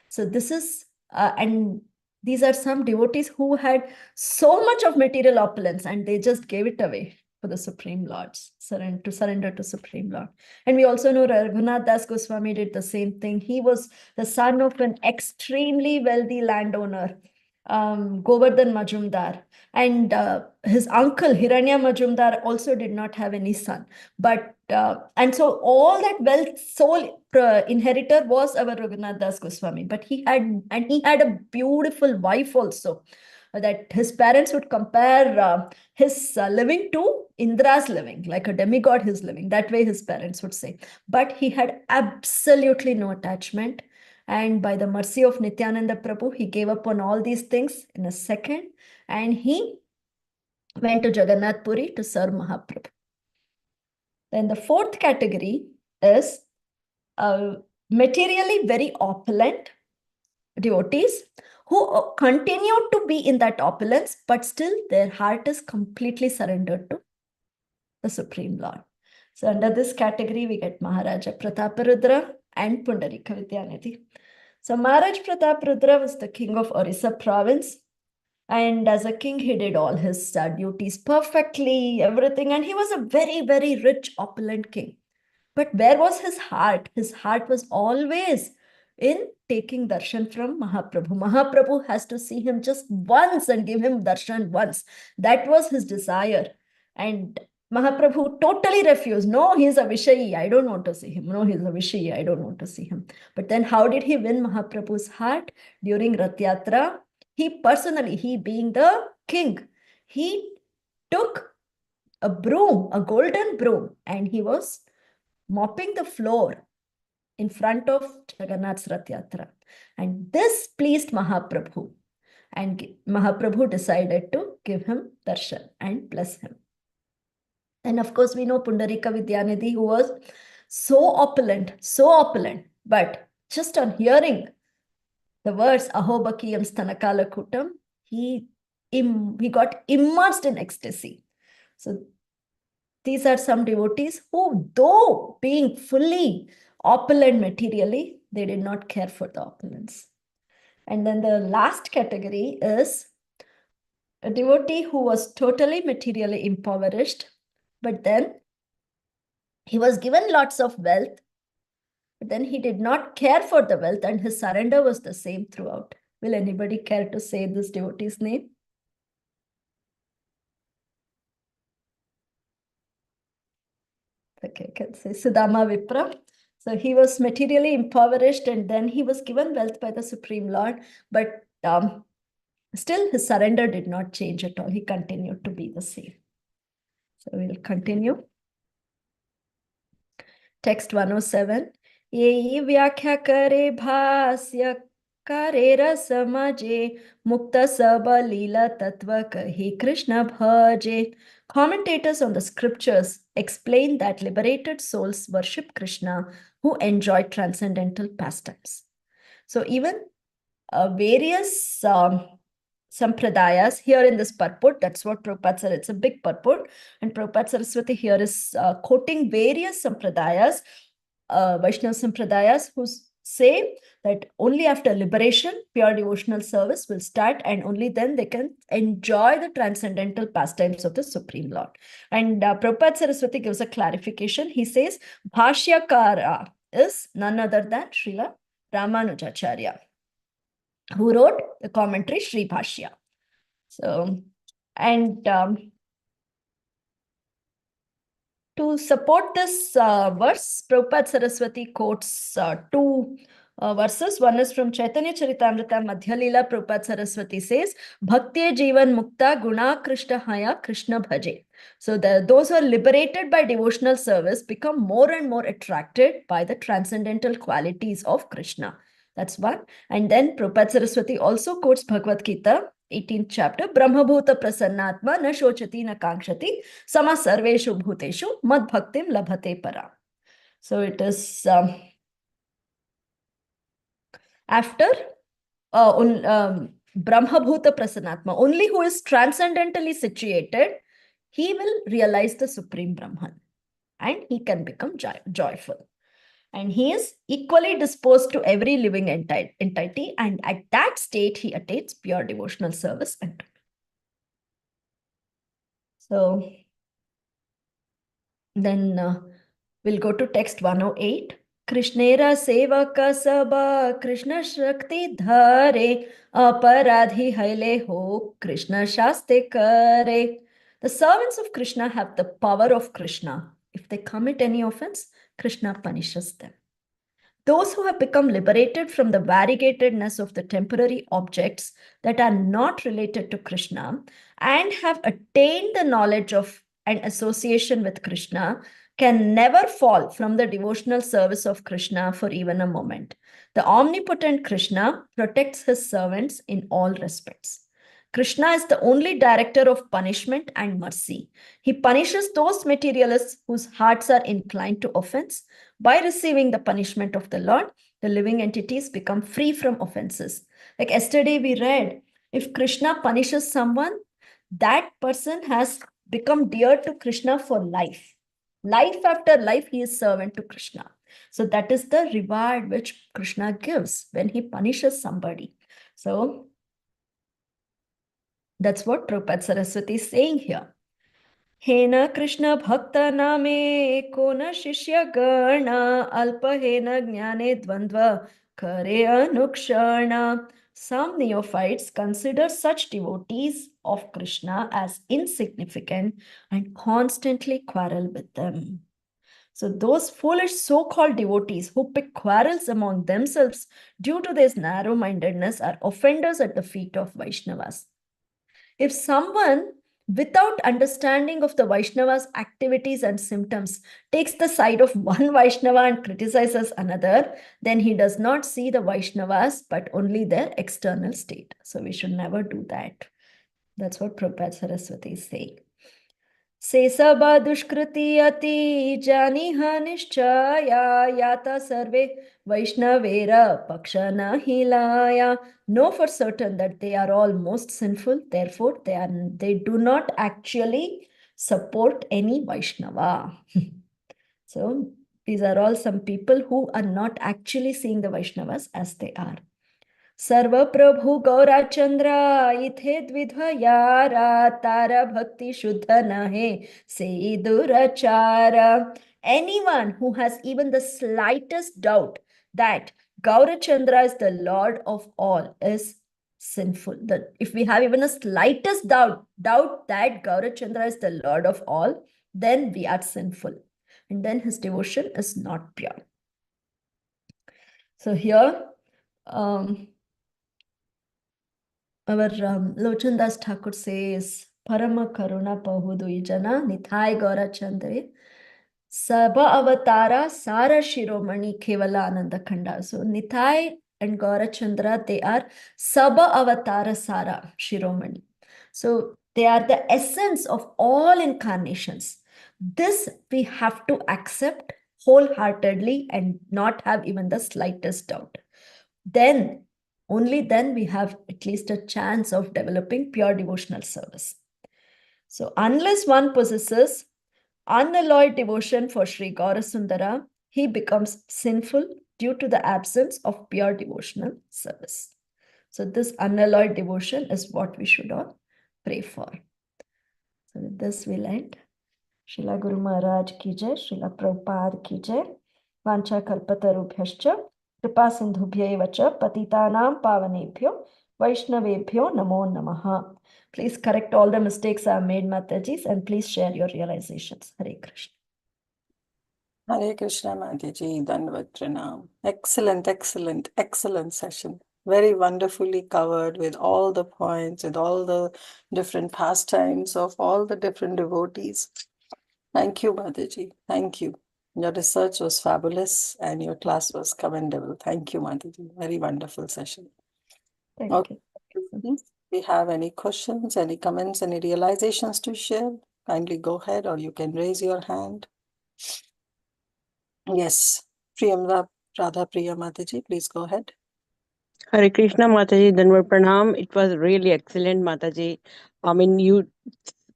So this is, and these are some devotees who had so much of material opulence and they just gave it away for the Supreme Lords, surrender to Supreme Lord. And we also know Raghunath Das Goswami did the same thing. He was the son of an extremely wealthy landowner, Govardhan Majumdar. And his uncle, Hiranya Majumdar, also did not have any son. But, and so all that wealth, sole inheritor was our Raghunath Das Goswami. But he had a beautiful wife also, that his parents would compare his living to Indra's living, like a demigod his living. That way his parents would say. But he had absolutely no attachment. And by the mercy of Nityananda Prabhu, he gave up on all these things in a second. And he went to Jagannath Puri to serve Mahaprabhu. Then the fourth category is materially very opulent devotees who continue to be in that opulence, but still their heart is completely surrendered to the Supreme Lord. So under this category, we get Maharaja Prataparudra and Pundarika Vidyanidhi. So Maharaj Prataparudra was the king of Orissa province. And as a king, he did all his duties perfectly, everything. And he was a very, very rich, opulent king. But where was his heart? His heart was always in taking darshan from Mahaprabhu. Mahaprabhu has to see him just once and give him darshan once. That was his desire. And Mahaprabhu totally refused. No, he's a Vishayi. I don't want to see him. No, he's a Vishayi. I don't want to see him. But then how did he win Mahaprabhu's heart? During Rath Yatra, he personally, he being the king, he took a broom, a golden broom, and he was mopping the floor in front of Jagannath's Rath Yatra. And this pleased Mahaprabhu. And Mahaprabhu decided to give him darshan and bless him. And of course, we know Pundarika Vidyanidhi, who was so opulent, but just on hearing the verse Ahobakiyam Stanakala Kutam, he got immersed in ecstasy. So these are some devotees who, though being fully opulent materially, they did not care for the opulence. And then the last category is a devotee who was totally materially impoverished, but then he was given lots of wealth, but then he did not care for the wealth, and his surrender was the same throughout. Will anybody care to say this devotee's name? Okay, I can say Sudama Vipra. So he was materially impoverished, and then he was given wealth by the Supreme Lord, but still his surrender did not change at all. He continued to be the same. So we'll continue. Text 107. Yehi vyakhya kare bhasya kare rasamaje mukta saba lila tattva kahi Krishna bhaje. Commentators on the scriptures explain that liberated souls worship Krishna who enjoy transcendental pastimes. So even various sampradayas here in this purport, that's what Prabhupada said, it's a big purport, and Prabhupada Saraswati here is quoting various sampradayas, Vaishnava sampradayas, who say that only after liberation, pure devotional service will start, and only then they can enjoy the transcendental pastimes of the Supreme Lord. And Prabhupada Saraswati gives a clarification. He says, Bhashyakara is none other than Srila Ramanujacharya, who wrote the commentary Sri Bhashya. So, and to support this verse, Prabhupada Saraswati quotes two verses. One is from Chaitanya Charitamrita Madhya Leela. Prabhupada Saraswati says, Bhakti Jivan Mukta Guna Krishna Haya Krishna Bhaje. So those who are liberated by devotional service become more and more attracted by the transcendental qualities of Krishna. That's one. And then Prabhupada Saraswati also quotes Bhagavad Gita, 18th chapter, Brahmabhuta Prasannatma na shochati na kankshati sama sarveshu bhuteshu mad bhaktim labhate para. So it is after Brahmabhuta Prasannatma, only who is transcendentally situated, he will realize the Supreme Brahman and he can become joyful. And he is equally disposed to every living entity, and at that state, he attains pure devotional service. So, Then we'll go to text 108. Krishnera sevaka sabha Krishna shakti dhare aparadhi haile ho Krishna shaste kare. The servants of Krishna have the power of Krishna. If they commit any offense, Krishna punishes them. Those who have become liberated from the variegatedness of the temporary objects that are not related to Krishna and have attained the knowledge of and association with Krishna can never fall from the devotional service of Krishna for even a moment. The omnipotent Krishna protects his servants in all respects. Krishna is the only director of punishment and mercy. He punishes those materialists whose hearts are inclined to offense. By receiving the punishment of the Lord, the living entities become free from offenses. Like yesterday we read, if Krishna punishes someone, that person has become dear to Krishna for life. Life after life, he is servant to Krishna. So that is the reward which Krishna gives when he punishes somebody. So that's what Prabhupada Saraswati is saying here. हेन कृष्ण भक्त नामे को न शिष्य गण अल्प हेन ज्ञाने द्वंद्व करे अनुक्षण. Some neophytes consider such devotees of Krishna as insignificant and constantly quarrel with them. So those foolish so-called devotees who pick quarrels among themselves due to this narrow-mindedness are offenders at the feet of Vaishnavas. If someone without understanding of the Vaishnava's activities and symptoms takes the side of one Vaishnava and criticizes another, then he does not see the Vaishnavas but only their external state. So we should never do that. That's what Prabhupada Saraswati is saying. Se sabha dushkriti ati janiha nishchaya yata sarve Vaishnavera pakshana hilaya. Know for certain that they are all most sinful, therefore they do not actually support any Vaishnava. So these are all some people who are not actually seeing the Vaishnavas as they are. सर्व प्रभु गौरा चंद्र इथे द्विध्व यारा तारा भक्ति शुद्ध नहे से दुराचारा. Anyone who has even the slightest doubt that Gaurachandra is the Lord of all is sinful. If we have even a slightest doubt that Gaurachandra is the Lord of all, then we are sinful. And then his devotion is not pure. So here, our Lochandas Thakur says, Parama Karuna Pahudui Jana Nithai Gaura Chandre Sabha Avatara Sara Shiromani Kevala Ananda Khanda. So Nithai and Gaura Chandra, they are Sabha Avatara Sara Shiromani. So they are the essence of all incarnations. This we have to accept wholeheartedly and not have even the slightest doubt. Then only then we have at least a chance of developing pure devotional service. So unless one possesses unalloyed devotion for Sri Gaurasundara, he becomes sinful due to the absence of pure devotional service. So this unalloyed devotion is what we should all pray for. So with this we'll end. Srila Guru Maharaj ki jai, Srila Prabhupada ki jai, Vancha Kalpatarubhyascha, Kripa Sindhubhyeva cha Patitanam Pavanebhyo Vaishnavebhyo Namo Namaha. Please correct all the mistakes I have made, Matajis, and please share your realizations. Hare Krishna. Hare Krishna, Madhyaji, Dandavat Pranam. Excellent session. Very wonderfully covered with all the points, with all the different pastimes of all the different devotees. Thank you, Madhyaji. Thank you. Your research was fabulous and your class was commendable. Thank you, Madhyaji. Very wonderful session. Thank you. If we have any questions, any comments, any realizations to share, kindly go ahead or you can raise your hand. Yes, Vrajapriya Mataji, please go ahead. Hare Krishna, Mataji, Dandavat Pranam. It was really excellent, Mataji. I mean, you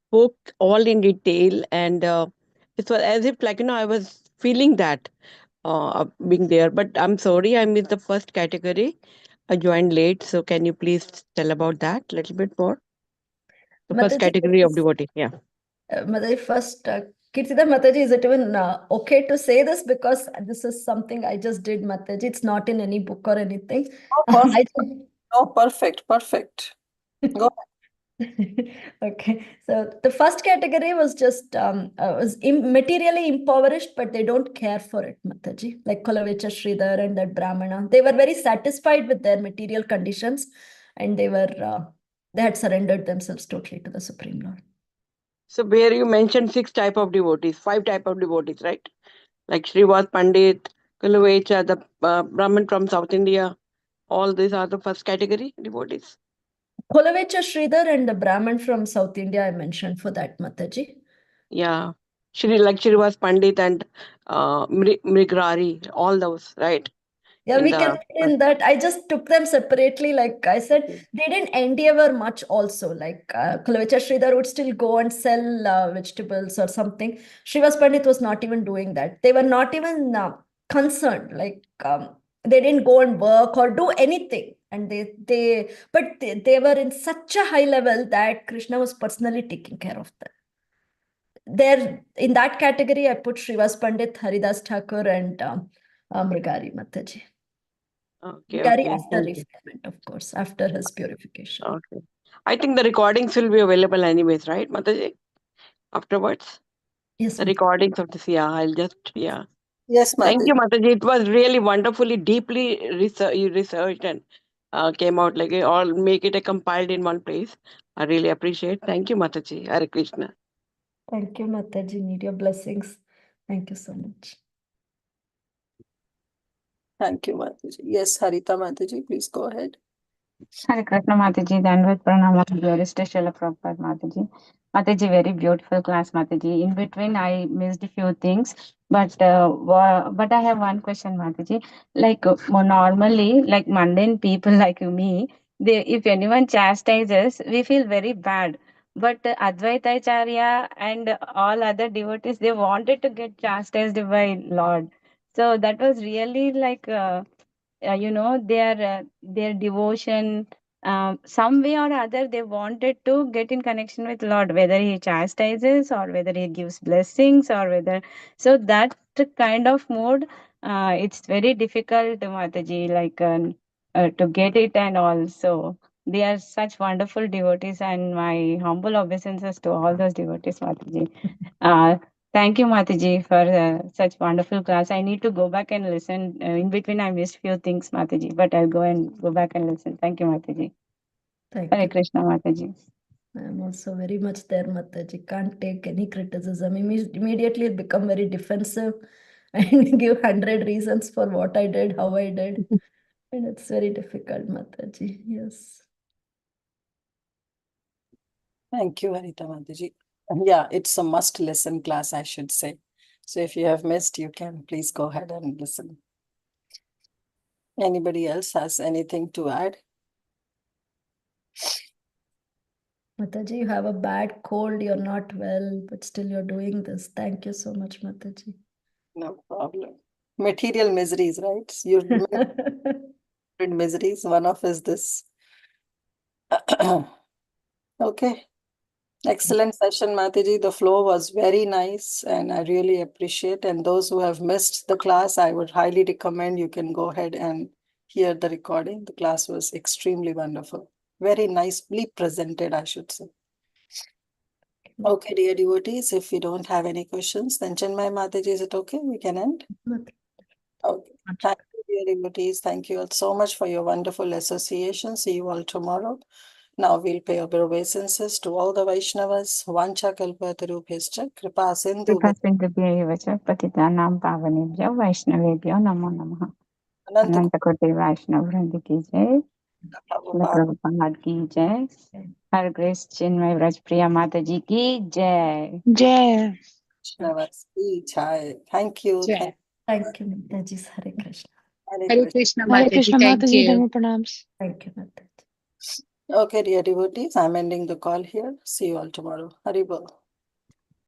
spoke all in detail, and it was as if, like, I was feeling that being there. But I'm sorry, I missed the first category. I joined late, so can you please tell about that a little bit more? The first Mataji, category of devotee, yeah. Mataji, first Kirtida Mataji, is it even okay to say this? Because this is something I just did, Mataji. It's not in any book or anything. Oh, I perfect. Oh, perfect. Perfect. Go Okay, so the first category was just materially impoverished, but they don't care for it, Mataji. Like Kolavecha Sridhar and that Brahmana, they were very satisfied with their material conditions, and they had surrendered themselves totally to the Supreme Lord. So where you mentioned 6 type of devotees, 5 type of devotees, right? Like Srivas Pandit, Kulavecha, the Brahmin from South India. All these are the first category devotees. Kolavecha Sridhar and the Brahman from South India I mentioned for that, Mataji. Yeah. Like Srivas Pandit and Mrigrari, all those, right? Yeah, In we can the put in that. I just took them separately. Like I said, okay. they didn't endeavor much also. Like Kulavecha Sridhar would still go and sell vegetables or something. Srivas Pandit was not even doing that. They were not even concerned. Like they didn't go and work or do anything. And they were in such a high level that Krishna was personally taking care of them. There, in that category, I put Srivas Pandit, Haridas Thakur, and Mrigari Mataji. Okay, Gary okay. after Thank you. refinement, of course, after his purification. Okay. I think the recordings will be available anyways, right, Mataji? Afterwards? Yes, The Mataji. recordings of this, yeah, yeah. Yes, Thank Mataji. you, Mataji. It was really wonderfully, deeply you researched and came out like all make it a compiled in one place. I really appreciate. Thank you, Mataji. Hare Krishna. Thank you, Mataji. Need your blessings. Thank you so much. Thank you, Mataji. Yes, Harita Mataji, please go ahead. Hare Krishna Mataji, Danvat Pranam, glorious to Srila Prabhupada Mataji. Mataji, very beautiful class, Mataji. In between, I missed a few things, but but I have one question, Mataji. Like more normally, like mundane people like me, they if anyone chastises, we feel very bad. But Advaita Acharya and all other devotees, they wanted to get chastised by Lord. So that was really like. Their devotion, some way or other they wanted to get in connection with Lord, whether he chastises or whether he gives blessings or whether, so that kind of mood, it's very difficult, Mataji, like to get it. And also they are such wonderful devotees, and my humble obeisances to all those devotees, Mataji. Thank you, Mataji, for such wonderful class. I need to go back and listen. In between, I missed few things, Mataji, but I'll go back and listen. Thank you, Mataji. Thank Hare you. Krishna, Mataji. I'm also very much there, Mataji. Can't take any criticism. Immediately become very defensive and give 100 reasons for what I did, how I did. And it's very difficult, Mataji. Yes. Thank you, Harita Mataji. Yeah, it's a must listen class, I should say. So if you have missed, you can please go ahead and listen. Anybody else has anything to add? Mataji, you have a bad cold, you're not well, but still you're doing this. Thank you so much, Mataji. No problem. Material miseries, right? You've miseries. One of is this. Okay. Excellent session, Mataji. The flow was very nice and I really appreciate. And those who have missed the class, I would highly recommend you can go ahead and hear the recording. The class was extremely wonderful. Very nicely presented, I should say. Okay, dear devotees, if we don't have any questions, then Chinmayi Mataji, is it okay? We can end? Okay. Thank you, dear devotees. Thank you all so much for your wonderful association. See you all tomorrow. Now we'll pay our obeisances to all the Vaishnavas. Vancha kalpatarubhyascha kripa sindhu Kripa sindhubhyo vacha patitanam pavanebhyo vaishnavebhyo namo namaha. ananta Ananta Koti Vaishnav Vrindi ki jai. Srila Prabhupada Prabhupada ki jai. Hare Grace Chinmayi Vrajapriya Mataji ki jai. Jai. Vaishnavas ki jai. Thank you. Jai. Thank you, Mataji. Hare Krishna. Hare Hare Krishna. Krishna Hare Mataji. Krishna Thank Mataji, you. Dhamma Pranams. Thank you, Mataji. Okay, dear devotees, I'm ending the call here. See you all tomorrow. Haribol.